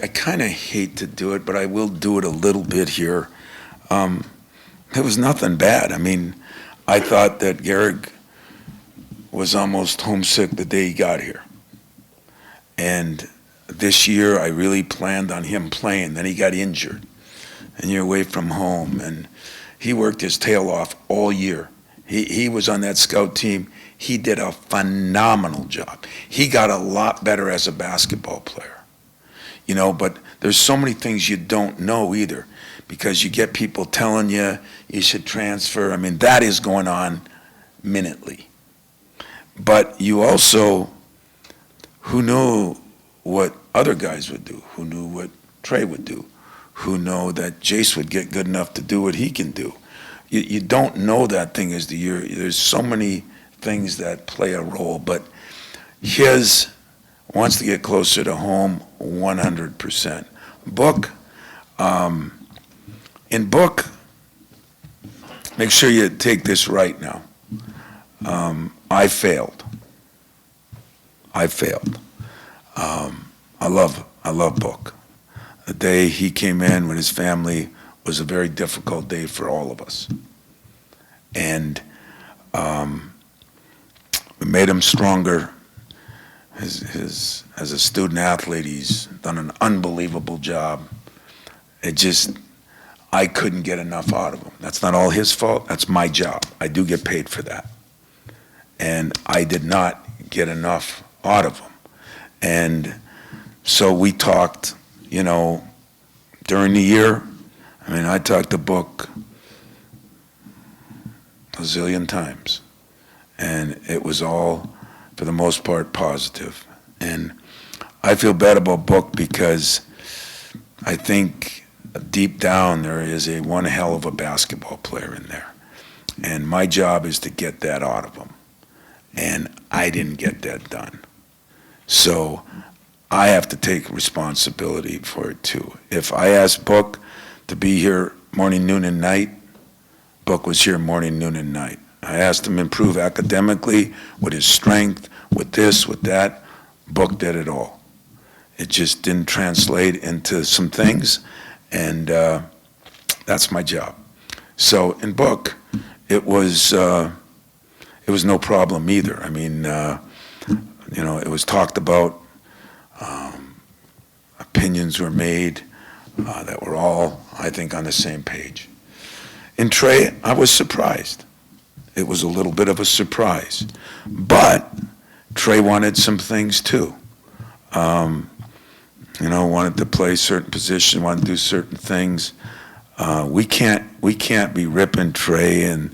I kind of hate to do it, but I will do it a little bit here. It was nothing bad. I mean, I thought that Gehrig was almost homesick the day he got here. And this year, I really planned on him playing. Then he got injured, and you're away from home. And he worked his tail off all year. He was on that scout team. He did a phenomenal job. He got a lot better as a basketball player. You know, but there's so many things you don't know either, because you get people telling you you should transfer. I mean, that is going on minutely. But you also, who knew what other guys would do? Who knew what Trey would do? Who know that Jace would get good enough to do what he can do? You don't know that thing as the year. There's so many things that play a role, but his wants to get closer to home 100%. Book, in Book, make sure you take this right now. I failed. I love Book. The day he came in with his family was a very difficult day for all of us. And we made him stronger. As a student athlete, he's done an unbelievable job. I couldn't get enough out of him. That's not all his fault. That's my job. I do get paid for that. And I did not get enough out of him. And so we talked, you know, during the year. I mean, I talked to Book a zillion times. And it was all, for the most part, positive. And I feel bad about Book because I think deep down there is one hell of a basketball player in there. And my job is to get that out of him. And I didn't get that done. So I have to take responsibility for it too. If I asked Book to be here morning, noon, and night, Book was here morning, noon, and night. I asked him to improve academically, with his strength, with this, with that. Book did it all. It just didn't translate into some things, and that's my job. So in Book, it was no problem either. I mean, you know, it was talked about. Opinions were made that were all, I think, on the same page. In Trey, I was surprised. It was a little bit of a surprise. But Trey wanted some things too. You know, wanted to play certain positions, wanted to do certain things. We can't be ripping Trey, and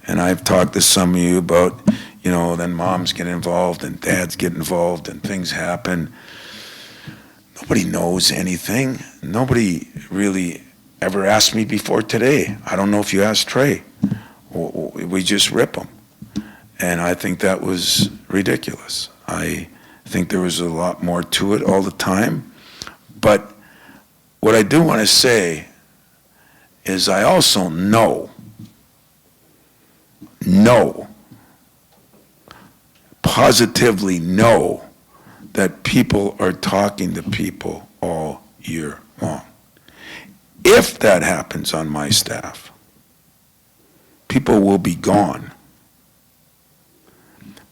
I've talked to some of you about, you know, then moms get involved and dads get involved and things happen. Nobody knows anything. Nobody really ever asked me before today. I don't know if you asked Trey. We just rip them. And I think that was ridiculous. I think there was a lot more to it all the time. But what I do want to say is I also know, positively know, that people are talking to people all year long. If that happens on my staff, people will be gone.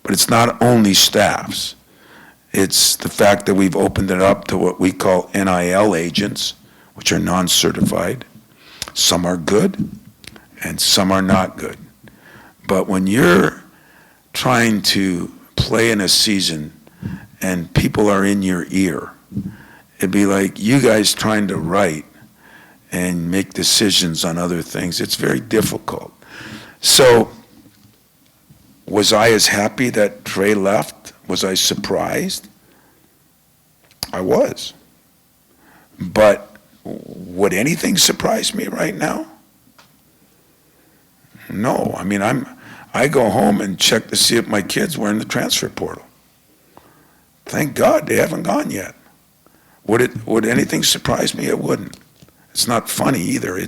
But it's not only staffs. It's the fact that we've opened it up to what we call NIL agents, which are non-certified. Some are good, and some are not good. But when you're trying to play in a season and people are in your ear, it'd be like you guys trying to write and make decisions on other things. It's very difficult. So, was I as happy that Trey left? Was I surprised? I was. But would anything surprise me right now? No. I mean, I go home and check to see if my kids were in the transfer portal. Thank God they haven't gone yet. Would anything surprise me? It wouldn't. It's not funny either.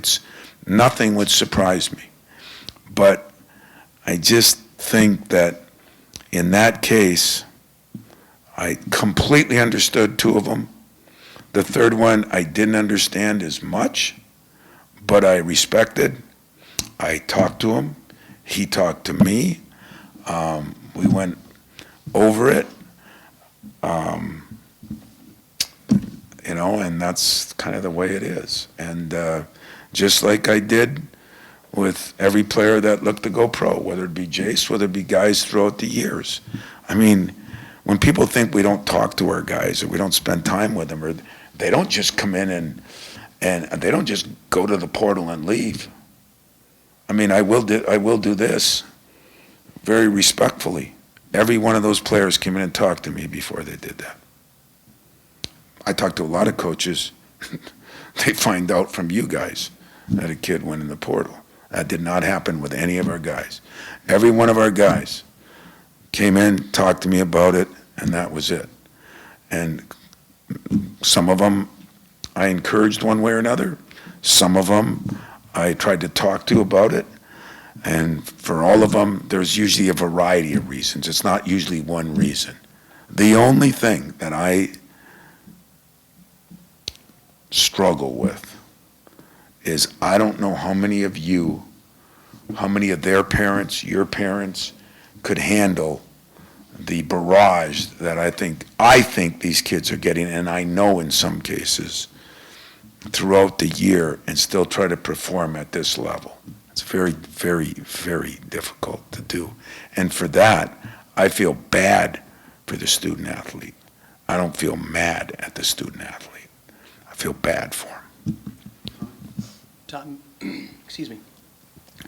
Nothing would surprise me. But I just think that in that case, I completely understood two of them. The third one I didn't understand as much, but I respected. I talked to him. He talked to me. We went over it. And that's kind of the way it is. And just like I did with every player that looked to go pro, whether it be Jace, whether it be guys throughout the years. I mean, when people think we don't talk to our guys or we don't spend time with them, or they don't just come in and they don't just go to the portal and leave. I mean, I will do this very respectfully. Every one of those players came in and talked to me before they did that. I talked to a lot of coaches. They find out from you guys that a kid went in the portal. That did not happen with any of our guys. Every one of our guys came in, talked to me about it, and that was it. And some of them I encouraged one way or another. Some of them I tried to talk to about it. And for all of them, there's usually a variety of reasons. It's not usually one reason. The only thing that I struggle with is I don't know how many of you, how many of their parents, your parents, could handle the barrage that I think these kids are getting, and I know in some cases throughout the year, and still try to perform at this level. It's very, very, very difficult to do. And for that, I feel bad for the student athlete. I don't feel mad at the student athlete. I feel bad for him. Tom, excuse me.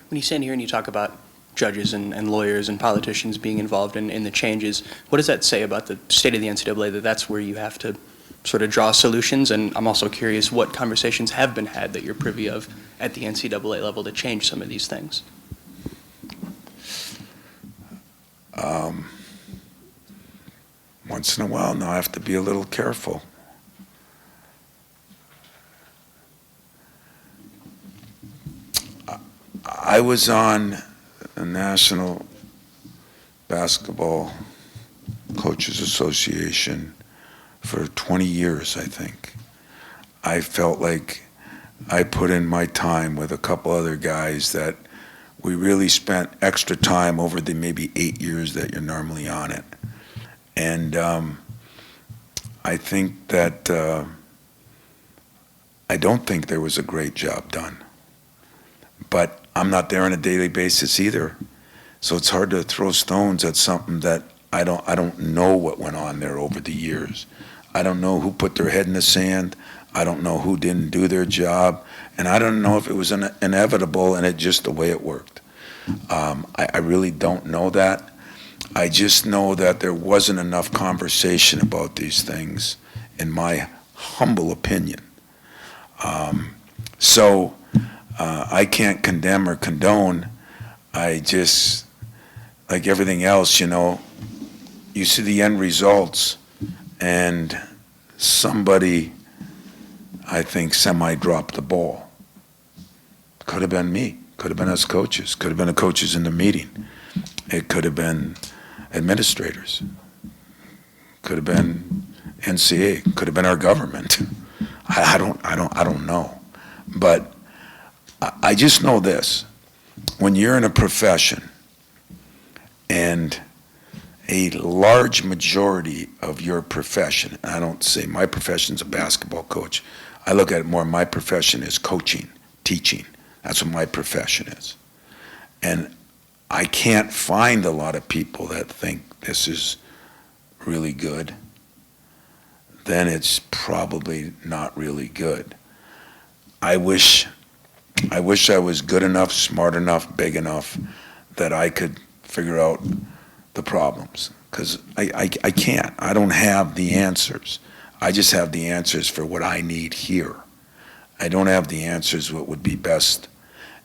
When you stand here and you talk about judges and lawyers and politicians being involved in the changes, what does that say about the state of the NCAA, that that's where you have to sort of draw solutions? And I'm also curious what conversations have been had that you're privy of at the NCAA level to change some of these things. Once in a while, now I have to be a little careful. I was on the National Basketball Coaches Association for 20 years, I think. I felt like I put in my time with a couple other guys that we really spent extra time over the maybe 8 years that you're normally on it. And I think that I don't think there was a great job done. But I'm not there on a daily basis either. So it's hard to throw stones at something that I don't know what went on there over the years. I don't know who put their head in the sand. I don't know who didn't do their job. And I don't know if it was inevitable and it just the way it worked. I really don't know that. I just know that there wasn't enough conversation about these things, in my humble opinion. So I can't condemn or condone. I just, like everything else, you see the end results, and somebody, I think, semi-dropped the ball. Could have been me. Could have been us coaches. Could have been the coaches in the meeting. It could have been administrators. Could have been NCAA. Could have been our government. I don't know. But I just know this. When you're in a profession and a large majority of your profession, I don't say my profession's a basketball coach, I look at it more, my profession is coaching, teaching. That's what my profession is. And I can't find a lot of people that think this is really good. Then it's probably not really good. I wish I was good enough, smart enough, big enough that I could figure out the problems. Because I can't. I don't have the answers. I just have the answers for what I need here. I don't have the answers what would be best.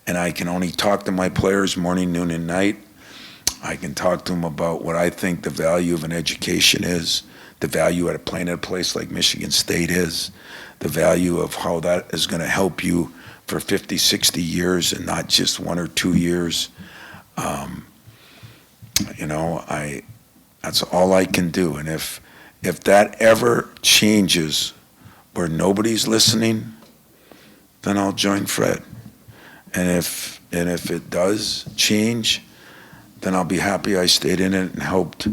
And I can only talk to my players morning, noon, and night. I can talk to them about what I think the value of an education is, the value at playing at a place like Michigan State is, the value of how that is going to help you for 50, 60 years and not just 1 or 2 years. That's all I can do. And if that ever changes where nobody's listening, then I'll join Fred. And if it does change, then I'll be happy I stayed in it and helped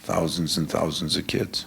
thousands and thousands of kids.